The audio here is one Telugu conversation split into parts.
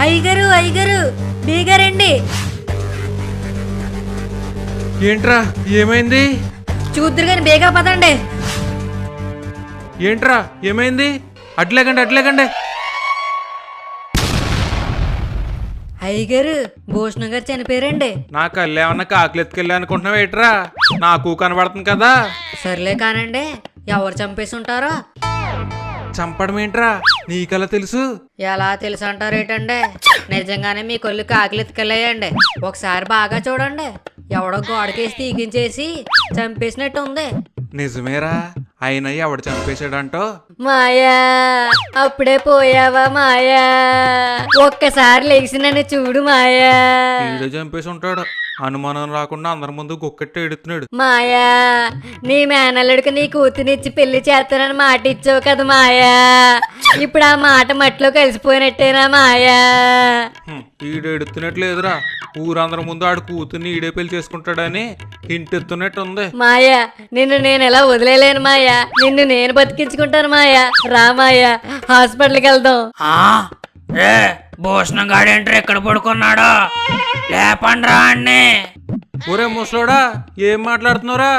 అయ్యగారు అయ్యగారు బీగారండి. ఏంట్రా ఏమైంది? చూద్దరు గాని బేగా పదండి. ఏంట్రా ఏమైంది? అట్లేకండి. అయ్యగారు భూషణం గారు చనిపోయారండి. నా కళ్ళు ఏమన్నా కాకులెత్తుకెళ్ళి అనుకుంటున్నావు ఏంట్రా? నాకు కనబడుతుంది కదా. సర్లే కానండి, ఎవరు చంపేసి ఉంటారో? చంపడం ఏంట్రా నీకలా తెలుసు? ఎలా తెలుసు అంటారేటండి? నిజంగానే మీ కొళ్ళు కాకులెత్తుకెళ్ళాయండి. ఒకసారి బాగా చూడండి, ఎవడో గోడకేసి తీగించేసి చంపేసినట్టు ఉంది. నిజమేరా, అయినా ఎవడు చంపేశాడంటో? మాయా అప్పుడే పోయావా మాయా? ఒక్కసారి లేచి నన్ను చూడు మాయా. వీడు చంపేసి ఉంటాడు. అనుమానం రాకుండా అందరి ముందు గుక్కెట్టి ఎడుతున్నాడు. మాయా నీ మేనల్లుడికి నీ కూతునిచ్చి పెళ్లి చేస్తానని మాట ఇచ్చావు కదా మాయా. ఇప్పుడు ఆ మాట మట్టిలో కలిసిపోయినట్టేనా మాయా? ఈడు ఎడుతున్నట్లేదురా. ఊరందరి ముందు ఆడు కూతుర్ని ఈడే పెళ్లి చేసుకుంటాడని ఇంటెత్తున్నట్టు ఉంది. మాయా నిన్ను నేను ఎలా వదిలేలేను మాయా. నిన్ను నేను బతికించుకుంటాను మాయా. రా మాయా, హాస్పిటల్కి వెళ్దాం. భూషణం గాడేంటారు ఎక్కడ పడుకున్నాడు? లేపండి రా అన్ని. ఒరే ముసలోడా, ఏం మాట్లాడుతున్నారా?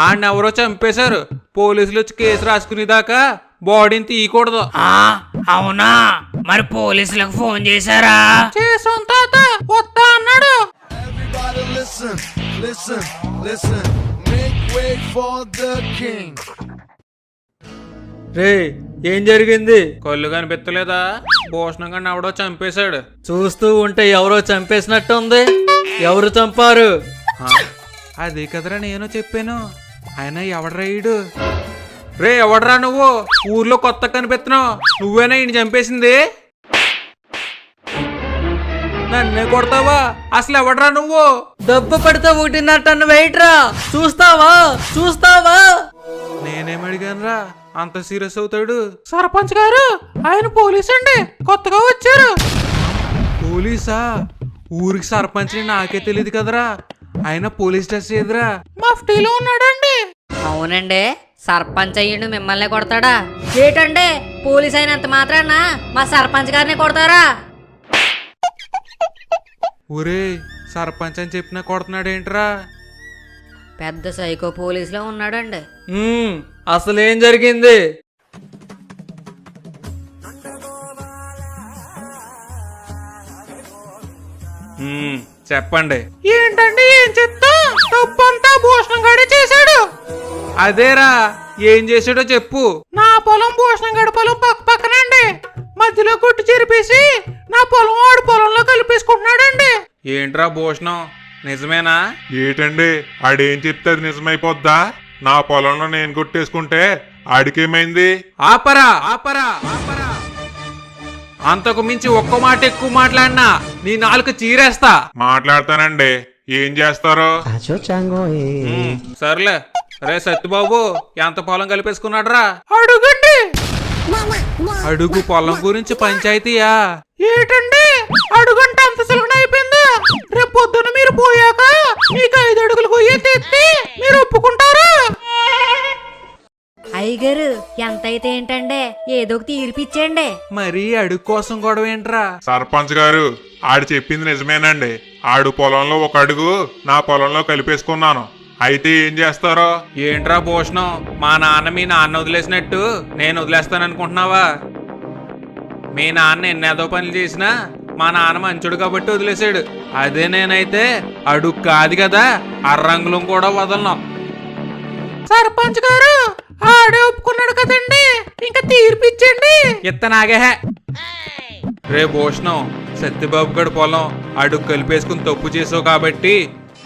ఆడిని ఎవరో చంపేశారు. పోలీసులు వచ్చి కేసు రాసుకునేదాకా బాడీని తీయకూడదు. అవునా? మరి పోలీసులకు ఫోన్ చేశారా? చేసాం తాత, వస్తా అన్నాడు. రే ఏం జరిగింది? కళ్ళు కనిపెత్తలేదా? భూషణం గారిని ఎవడో చంపేశాడు. చూస్తూ ఉంటే ఎవరో చంపేసినట్టు ఉంది. ఎవరు చంపారు? అదే కదరా నేను చెప్పాను. ఆయన ఎవడరా ఈడు? రే ఎవడరా నువ్వు? ఊర్లో కొత్త కనిపెత్తనావు. నువ్వేనా ఈయన చంపేసింది? నన్నే కొడతావా? అసలు ఎవడరా నువ్వు? దెబ్బ పడితే ఒకటిన్నట్టు వెయిట్రా. చూస్తావా? నేనేమడిగానురా అంత సీరియస్ అవుతాడు? సర్పంచ్ గారు, ఆయన పోలీస్ అండి, కొత్తగా వచ్చారు. పోలీసా? ఊరికి సర్పంచ్ నాకే తెలియదు కదరా. ఆయన పోలీస్ డ్రెస్ ఏదిరా? మఫ్టీలో ఉన్నాడండి. అవునండి, సర్పంచ్ అయ్యిండు మిమ్మల్ని కొడతాడా ఏటండి? పోలీస్ అయినంత మాత్రాన మా సర్పంచ్ గారిని కొడతారా? ఒరే సర్పంచ్ అని చెప్పినా కొడుతున్నాడేంట్రా? పెద్ద సైకో పోలీసులో ఉన్నాడండి. అసలేం జరిగింది? చెప్పండి. ఏంటండి ఏం చెప్తా? తప్పంతా భూషణం గాడే చేశాడు. అదేరా, ఏం చేశాడో చెప్పు. నా పొలం భూషణం గడి పొలం పక్కనండి. మధ్యలో కొట్టు చెరిపేసి నా పొలం ఆడు పొలంలో కలిపేసుకుంటున్నాడండి. ఏంట్రా భూషణం, నిజమేనా? ఏటండి ఆడేం చెప్తే అది నిజమైపోద్దా? నా పొలంలో నేను కొట్టేసుకుంటే ఆడికేమైంది? ఆపరా. అంతకు మించి ఒక్క మాట ఎక్కువ మాట్లాడినా నీ నాలుక చీరేస్తా. మాట్లాడతానండి, ఏం చేస్తారో? సర్లే. రే సత్యబాబు, ఎంత పొలం కలిపేసుకున్నాడ్రా? అడుగండి. అడుగు పొలం గురించి పంచాయతీయా? ఏటండి అడుగంటే అంత సులభం అయిపోయిందా? రేపు పొద్దున మీరు పోయాక మీకు 5 అడుగులు గొయ్యి తెచ్చి మీరు ఒప్పుకుంటారా? అయ్యగారు ఎంతైతే ఏంటండి, ఏదో ఒక తీర్పిచ్చండి. మరి అడుగు కోసం గొడవ ఏంట్రా? సర్పంచ్ గారు, ఆడు చెప్పింది నిజమేనండి. ఆడు పొలంలో ఒక అడుగు నా పొలంలో కలిపేసుకున్నాను. అయితే ఏం చేస్తారో? ఏంట్రా భూషణం, మా నాన్న మీ నాన్న వదిలేసినట్టు నేను వదిలేస్తాననుకుంటున్నావా? మీ నాన్న ఎన్నేదో పనులు చేసినా మా నాన్న మంచుడు కాబట్టి వదిలేశాడు. అదే నేనైతే అడుగు కాదు కదా, అర్రంగులం కూడా వదలను. సర్పంచ్ గారు, ఆడే ఒప్పుకున్నాడు కదండి, ఇంకా తీర్పిచ్చండి. ఇత్తనాగే. రే భూషణం, సత్యబాబు గడి పొలం అడుగు కలిపేసుకుని తప్పు చేసావు కాబట్టి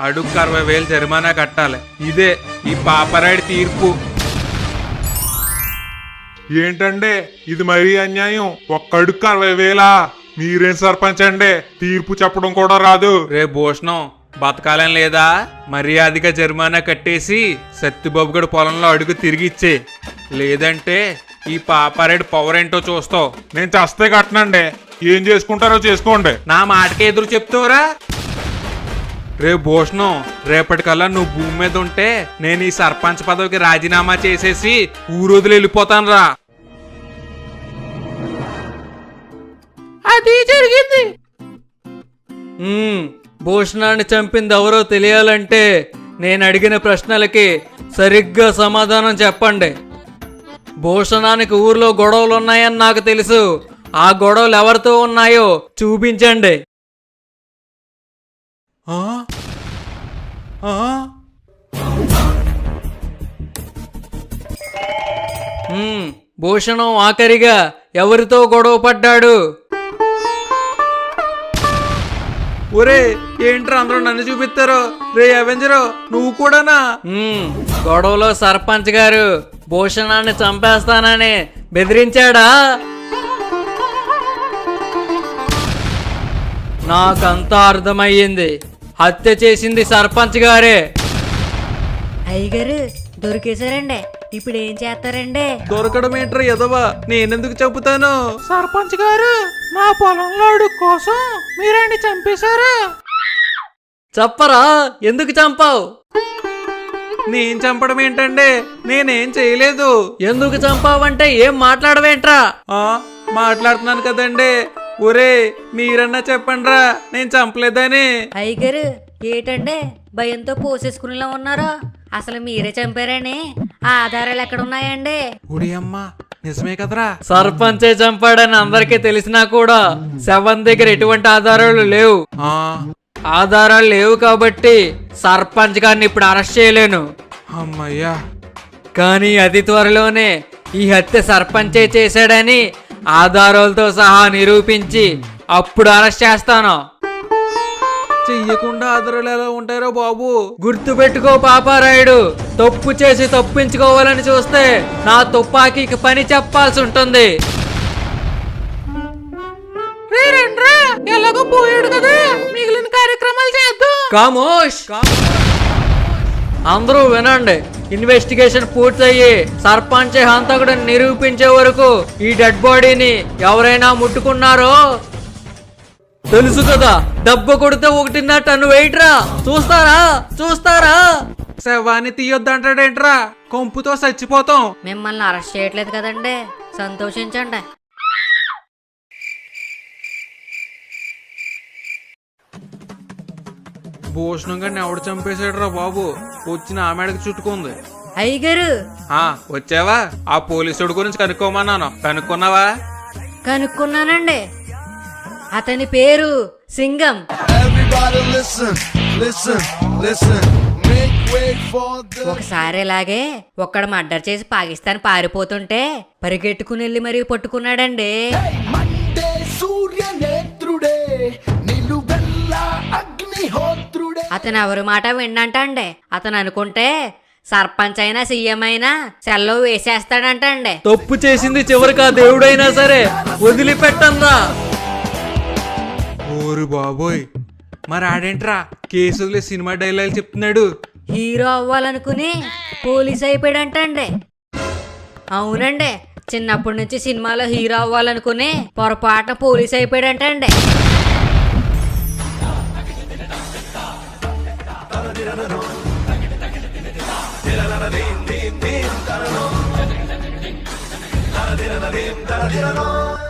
అడుగు 60,000 జరిమానా కట్టాలి. ఇదే ఈ పాపరాడి తీర్పు. ఏంటండి ఇది మరీ అన్యాయం. ఒక్క అడుగు 60,000? మీరేం సర్పంచ్ అండి, తీర్పు చెప్పడం కూడా రాదు. రే భూషణం, బతకాలని లేదా? మర్యాదగా జరిమానా కట్టేసి సత్యబాబు గడి పొలంలో అడుగు తిరిగి ఇచ్చే. లేదంటే ఈ పాపారెడ్డి పవర్ ఏంటో చూస్తావు. నేను చస్తే కట్టనండి, ఏం చేసుకుంటారో చేసుకోండి. నా మాటకి ఎదురు చెప్తావురా? రే భూషణం, రేపటికల్లా నువ్వు భూమి మీద ఉంటే నేను ఈ సర్పంచ్ పదవికి రాజీనామా చేసేసి ఊరొదిలి వెళ్ళిపోతాను రా. అది జరిగింది. భూషణాన్ని చంపింది ఎవరో తెలియాలంటే నేను అడిగిన ప్రశ్నలకి సరిగ్గా సమాధానం చెప్పండి. భూషణానికి ఊర్లో గొడవలు ఉన్నాయని నాకు తెలుసు. ఆ గొడవలు ఎవరితో ఉన్నాయో చూపించండి. ఆ? ఆ? భూషణం ఆఖరిగా ఎవరితో గొడవ పడ్డాడు? ఒరే ఏంట్రా అందరూ నన్ను చూపిస్తారు? రే అవెంజరో నువ్వు కూడానా? గొడవలో సర్పంచ్ గారు భూషణాన్ని చంపేస్తానని బెదిరించాడా? నాకంతా అర్థమయ్యింది. హత్య చేసింది సర్పంచ్ గారే. అయ్యగారు దొరికేశారండి. ఇప్పుడు ఏం చేస్తారండి? దొరకడం ఏంట్రా ఎదవా? నేనెందుకు చెబుతాను? సర్పంచ్ గారు మా పొలంలో అడుగు కోసం మీరండి చంపేశారా? చెప్పరా, ఎందుకు చంపావు? నేను చంపడం ఏంటండి? నేనేం చేయలేదు. ఎందుకు చంపావంటే ఏం మాట్లాడవేంట్రా? మాట్లాడుతున్నాను కదండి. ఒరే మీరన్నా చెప్పండ్రా నేను చంపలేదని. అయ్యగారు ఏటండి భయంతో పోసేసుకునేలా ఉన్నారో? అసలు మీరే చంపారని ఆధారాలు ఎక్కడున్నాయండి? ఉడి అమ్మా నిజమే కదరా? సర్పంచే చంపాడని అందరికీ తెలిసినా కూడా శవం దగ్గర ఎటువంటి ఆధారాలు లేవు. ఆధారాలు లేవు కాబట్టి సర్పంచ్ గారిని ఇప్పుడు అరెస్ట్ చేయలేను. అమ్మయ్యా. కానీ అతి త్వరలోనే ఈ హత్య సర్పంచే చేశాడని ఆధారాలతో సహా నిరూపించి అప్పుడు అరెస్ట్ చేస్తాను. చెయ్యకుండా ఆధారాలు ఎలా ఉంటారో బాబు? గుర్తుపెట్టుకో పాపారాయుడు, తప్పు చేసి తప్పించుకోవాలని చూస్తే నా తుపాకీకి పని చెప్పాల్సి ఉంటుంది. ఎలాగో పోయాడు కదా, మిగిలిన కార్యక్రమాలు చేద్దాం. కామోష్, అందరూ వినండి. ఇన్వెస్టిగేషన్ పూర్తయ్యి సర్పంచ్ హంతకుడిని నిరూపించే వరకు ఈ డెడ్ బాడీని ఎవరైనా ముట్టుకున్నారో తెలుసు కదా, దెబ్బ కొడితే 1.5 టన్ను వెయిట్ రా. చూస్తారా? శవాన్ని తీయొద్దంటాడేంట్రా? కొంపుతో చచ్చిపోతాం. మిమ్మల్ని అరెస్ట్ చేయట్లేదు కదండి, సంతోషించండి. భూషణం గారిని ఎవడు చంపేశాడు రా బాబు? వచ్చిన ఆమెడకి చుట్టుకుంది. అయ్యగారు వచ్చావా? ఆ పోలీసుడు గురించి కనుక్కోమన్నాను. కనుక్కున్నావా? కనుక్కున్నానండి. అతని పేరు సింగం. ఒకసారి ఇలాగే ఒక్కడు మర్డర్ చేసి పాకిస్తాన్ పారిపోతుంటే పరిగెట్టుకుని వెళ్ళి మరీ పట్టుకున్నాడండి. అతను ఎవరి మాట విన్నంటండి. అతను అనుకుంటే సర్పంచ్ అయినా సీఎం అయినా సెల్లో వేసేస్తాడంటండి. తప్పు చేసింది చివరికి ఆ దేవుడైనా సరే వదిలిపెట్టందా? ఓరు బాబోయ్, మరి ఆడేంట్రా కేసులు సినిమా డైలాగ్ చెప్తున్నాడు? హీరో అవ్వాలనుకుని పోలీస్ అయిపోయాడంటండి. అవునండి, చిన్నప్పటి నుంచి సినిమాలో హీరో అవ్వాలనుకుని పొరపాటున పోలీస్ అయిపోయాడంటండి.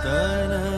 Ta-da.